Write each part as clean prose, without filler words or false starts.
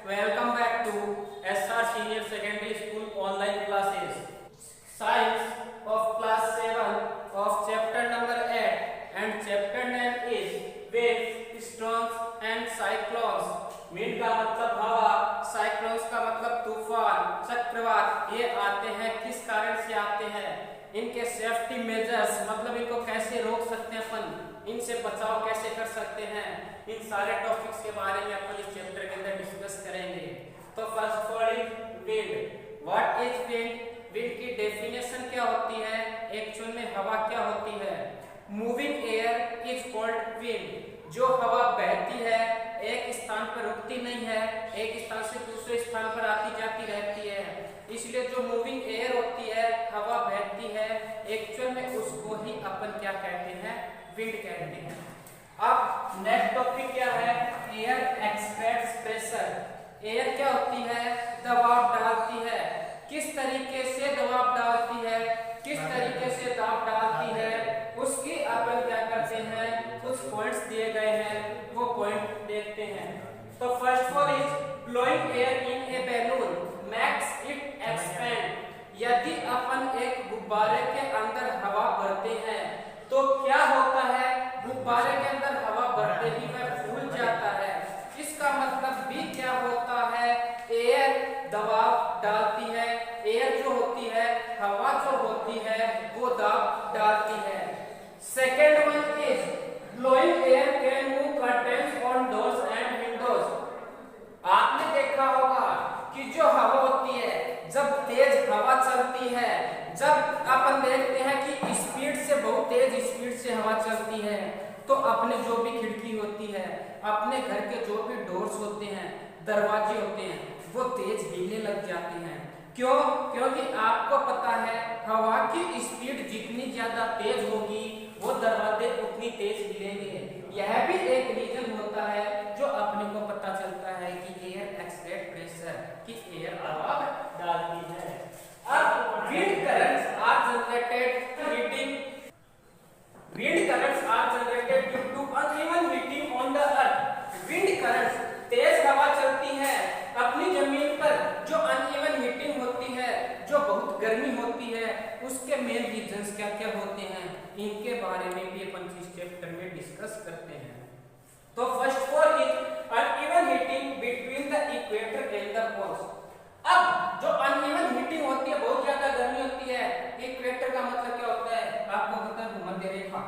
Welcome back to SR Senior Secondary School online classes. Science of class 7 of chapter number 8 and chapter name is waves, storms and cyclones. Wind का मतलब हवा, cyclones का मतलब तूफान, चक्रवात, ये आते हैं किस कारण से आते हैं, इनके सेफ्टी मेजर्स मतलब इनको कैसे रोक सकते हैं अपन, इनसे बचाव कैसे कर सकते हैं, इन सारे टॉपिक्स के बारे में अपन इस चैप्टर के अंदर डिस्कस करेंगे। तो first of all wind. What is wind? Wind की डेफिनेशन क्या होती है, एक्चुअल में हवा क्या होती है। Moving air is called wind. जो हवा बहती है, एक स्थान पर रुकती नहीं है, एक स्थान से दूसरे स्थान पर आती जाती रहती है, इसलिए जो मूविंग एयर होती है, हवा बहती है, एक्चुअल में उसको ही अपन क्या कहते हैं, विंड कहते हैं। अब नेक्स्ट टॉपिक क्या है, एयर एक्सपेल्स प्रेशर। एयर क्या होती है, दबाव डालती है। किस तरीके से दबाव डालती है, किस तरीके से दबाव डालती है, उसकी अपन क्या करते हैं, कुछ पॉइंट्स दिए गए हैं, वो पॉइंट देखते हैं। तो first one is blowing air in A balloon makes it expand. यदि अपन एक गुब्बारे के अंदर हवा भरते हैं तो क्या होता है, गुब्बारे के अंदर हवा भरते ही वह फूल जाता है। इसका मतलब भी क्या होता है, एयर दबाव डालती है, एयर जो होती है, हवा जो होती है, वो दबाव डालती है। Second one is blowing air can move curtains on doors and Windows. आपने देखा होगा कि जो हवा होती है, जब तेज हवा चलती है, जब अपन देखते हैं कि स्पीड से, बहुत तेज स्पीड से हवा चलती है, तो अपने जो भी खिड़की होती है, अपने घर के जो भी डोर्स होते हैं, दरवाजे होते हैं, वो तेज हिलने लग जाते हैं। क्यों? क्योंकि आपको पता है हवा की स्पीड जितनी ज्यादा तेज होगी, वो दरवाजे उतनी तेज हिलेंगे। यह भी एक रीजन होता है जो अपने को पता चलता है कि एयर एक्सपेल्स प्रेशर, कि एयर दबाव डालती है। अब wind currents are generated heating. Wind currents are generated due to uneven heating on the earth. Wind currents, तेज हवा चलती है अपनी जमीन पर, जो अनइवन हीटिंग होती है, जो बहुत गर्मी होती है, उसके मेन रीजंस क्या क्या होते हैं, इनके बारे में भी अपन इस चैप्टर में डिस्कस करते हैं। तो first one is uneven heating between the equator and the poles. अब जो अनइवन हीटिंग होती है, बहुत ज्यादा गर्मी होती है, इक्वेटर का मतलब क्या होता है, आपको पता है, भूमध्य रेखा,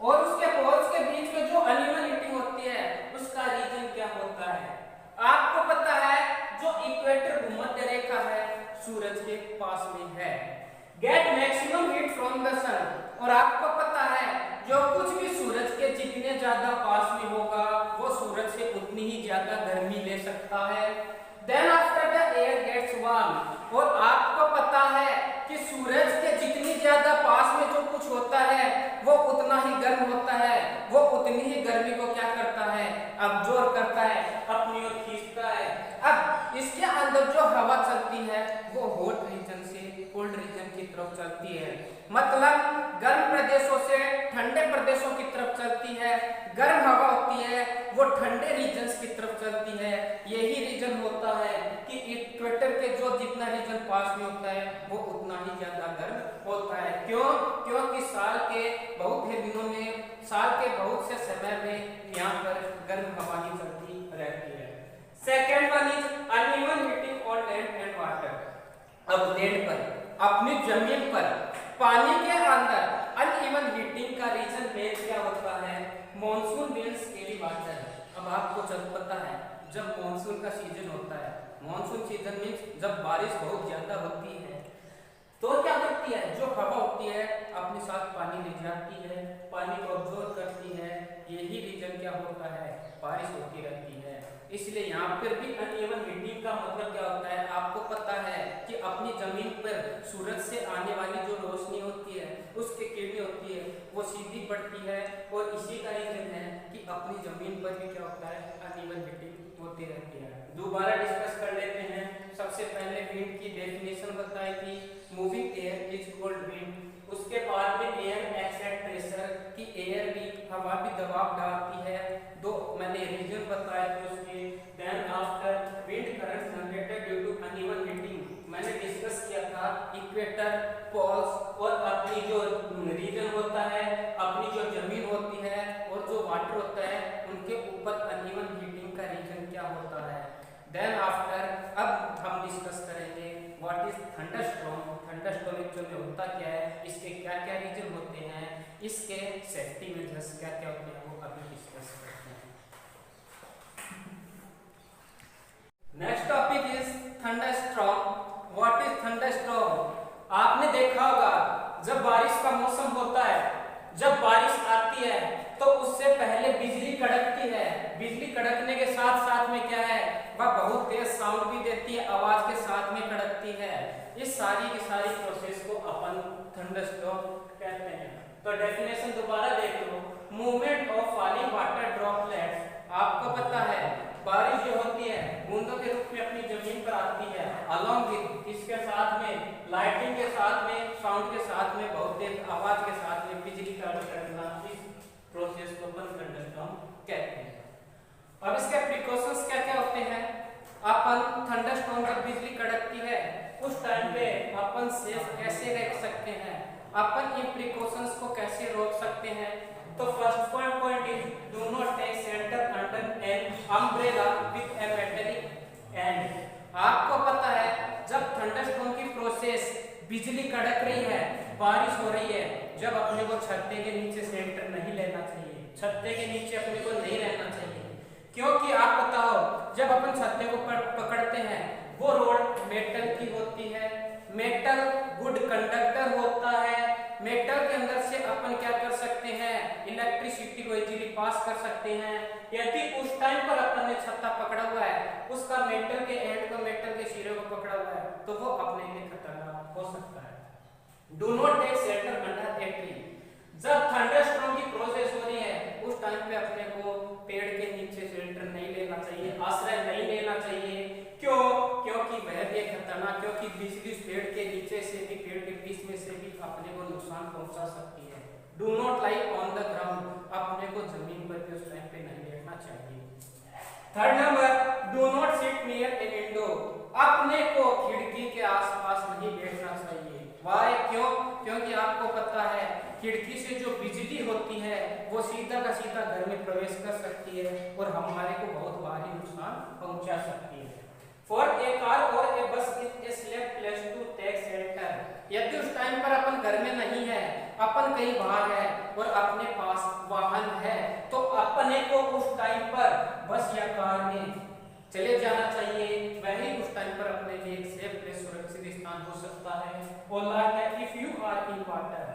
और उसके पोल्स के बीच में जो अनइवन हीटिंग होती है, उसका रीजन क्या होता है। आपको पता है जो इक्वेटर भूमध्य रेखा है, सूरज के पास में है, get maximum heat from the sun. और आपको पता है जो कुछ भी सूरज के जितने ज्यादा पास में होगा, वो सूरज से उतनी ही ज्यादा गर्मी ले सकता है। Then after the air gets warm. और आपको पता है कि सूरज के जितनी ज्यादा पास में जो कुछ होता है, वो उतना ही गर्म होता है, वो उतनी ही गर्मी को क्या करता है, अब्जॉर्ब करता है, अपनी ओर खींचता है। अब इसके अंदर जो हवा चलती है, वो हॉट रीजन से कोल्ड रीजन की तरफ चलती है, मतलब गर्म प्रदेशों से ठंडे प्रदेशों की तरफ चलती है। गर्म हवा होती है, वो ठंडे रीजन्स की तरफ चलती है। यही रीजन होता है कि इक्वेटर के जो जितना रीजन पास में होता है, वो उतना ही ज्यादा गर्म होता है। क्यों? क्योंकि साल के बहुत ही दिनों में, साल के बहुत से समय में यहाँ पर गर्म हवा ही चलती रहती है। Second one is uneven heating on land and water. अब लैंड पर, अपनी जमीन पर, पानी के अंदर अनइवन हीटिंग का रीजन मेन क्या होता है, मॉनसून मीन्स स्केली वाटर। अब आपको जब पता है, जब मॉनसून का सीजन होता है, मॉनसून सीजन मीन्स जब बारिश बहुत ज्यादा होती है, तो क्या करती है, जो हवा होती है अपने साथ पानी ले जाती है, पानी को अब्जॉर्ब करती है। यही रीजन क्या होता है, बारिश होती रहती है। इसलिए यहाँ पर भी अनइवन हीटिंग का मतलब क्या होता है, आपको पता है कि अपनी जमीन पर सूरज से आने वाली जो रोशनी होती है, उसकी किरणें होती है, वो सीधी पड़ती है, और इसी का रीजन है कि अपनी जमीन पर भी क्या होता है, अनइवन हीटिंग होती रहती है। दोबारा डिस्कस कर लेते हैं। सबसे पहले विंड की डेफिनेशन बताई थी, moving air is called wind. उसके बाद में एयर एक्सपेल्स प्रेशर, की एयर भी हवा भी दबाव डालती है। दो मैंने रीजन बताया थे उसके। Then after wind current generated due to uneven heating, मैंने डिस्कस किया था इक्वेटर, पोल्स और अपनी जो रीजन होता है, अपनी जो जमीन होती है और जो वाटर होता है, उनके ऊपर अनइवन हीटिंग का रीजन क्या होता है। देन आफ्टर अब हम डिस्कस करेंगे what is thunderstorm. Thunderstorm actually में होता क्या है, इसके क्या क्या रीजन होते हैं, इसके सेफ्टी मेजर्स क्या क्या होते हैं, वो अभी डिस्कस करते हैं। Next topic is thunderstorm. What is thunderstorm. आपने देखा होगा जब बारिश का मौसम होता है, जब बारिश आती है तो उससे पहले बिजली कड़कती है। बिजली कड़कने के साथ साथ में क्या है, वह बहुत तेज साउंड भी देती है, आवाज के साथ में कड़कती है। इस सारी की सारी प्रोसेस को अपन थंडरस्टॉर्म कहते हैं। तो डेफिनेशन दोबारा देख लो। Movement of falling water droplets. आपको पता है बारिश जो होती है बूंदों के रूप में अपनी जमीन पर आती है, अलॉन्ग विद इसके साथ में लाइटिंग के साथ में साउंड के साथ में बहुत तेज आवाज के साथ में बिजली का कड़कना, इस प्रोसेस को अपन थंडरस्टॉर्म कहते हैं। अब इसके प्रिकॉशंस क्या क्या होते हैं। अपन थंडरस्टॉर्म जब बिजली कड़कती है उस टाइम पे अपन सेफ कैसे रह सकते हैं, अपन इन प्रिकॉशंस को कैसे रोक सकते हैं। तो first point is do not take shelter under an umbrella with a metallic end. आपको पता है जब थंडरस्टॉर्म की प्रोसेस बिजली कड़क रही है, बारिश हो रही है, जब अपने को छत्ते के नीचे शेल्टर नहीं लेना चाहिए, छत्ते के नीचे अपने को नहीं रहना चाहिए। क्योंकि आप बताओ जब अपन छत्ते को पकड़ते हैं वो रोड मेटल की होती है, मेटल गुड कंडक्टर होता है। मेटल के अंदर से अपन क्या कर सकते हैं, इलेक्ट्रिसिटी को इजीली पास कर सकते हैं। यदि उस टाइम पर अपन ने छत्ता पकड़ा हुआ है, उसका मेटल के एंड को, मेटल के सिरे को पकड़ा हुआ है, तो वो अपने लिए खतरनाक हो सकता है। Do not take shelter under a tree. जब थंडरस्टॉर्म की प्रोसेस हो रही है उस टाइम पे अपने को पेड़ के नीचे शेल्टर नहीं लेना चाहिए, आश्रय नहीं लेना चाहिए। क्यों? क्योंकि वह भी खतरनाक, क्योंकि बिजली पेड़ के नीचे से भी, पेड़ के बीच में से भी अपने को नुकसान पहुंचा सकती है। Do not lie on the ground. अपने को जमीन पर भी उस टाइम पे नहीं लेटना चाहिए। Third number, do not sit near a window. अपने को खिड़की के आसपास नहीं बैठना चाहिए। वाई? क्यों? क्योंकि आपको पता है खिड़की से जो बिजली होती है वो सीधा का सीधा घर में प्रवेश कर सकती है और हमारे को बहुत भारी नुकसान पहुंचा सकती है। फॉर ए कार और a bus is a safe place to take shelter. यदि उस टाइम पर अपन घर में नहीं है, अपन कहीं बाहर है और अपने पास वाहन है, तो अपने को उस टाइम पर बस या कार में चले जाना चाहिए। वही उस टाइम पर अपने लिए एक सेफ प्लेस, सुरक्षित स्थान हो सकता है। और लाइक है if you are in water.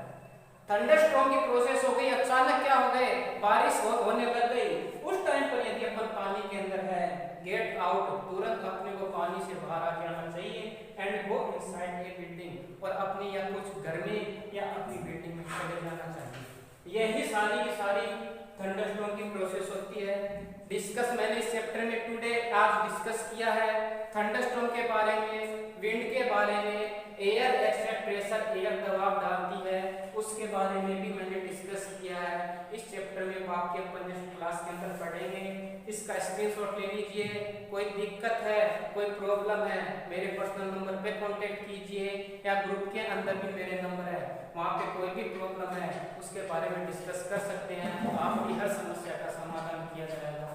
Thunderstorm की प्रोसेस हो गई, अचानक क्या हो गए, बारिश होने लग गई। उस टाइम पर यदि अपन पानी के अंदर है, गेट आउट, तुरंत अपने को पानी से बाहर आ जाना चाहिए and go inside a building. और अपनी या कुछ घर में या अपनी बिल्डिंग में चले जाना चाहिए। यही सारी की सारी थंडरस्टॉर्म की प्रोसेस होती है। डिस्कस मैंने इस चैप्टर में टुडे आज डिस्कस किया है थंडरस्टॉर्म के बारे में, विंड के बारे में, एयर एक्सेप्ट प्रेशर, एयर दबाव डालती है, उसके बारे में भी मैंने डिस्कस किया है। इस चैप्टर में बाकी अपन नेक्स्ट क्लास के अंदर पढ़ेंगे। इसका स्क्रीनशॉट ले लीजिए। कोई दिक्कत है, कोई प्रॉब्लम है, मेरे पर्सनल नंबर पे कांटेक्ट कीजिए या ग्रुप के अंदर भी मेरे नंबर है, वहाँ पे कोई भी प्रॉब्लम है उसके बारे में डिस्कस कर सकते हैं। आपकी हर समस्या का समाधान किया जाएगा।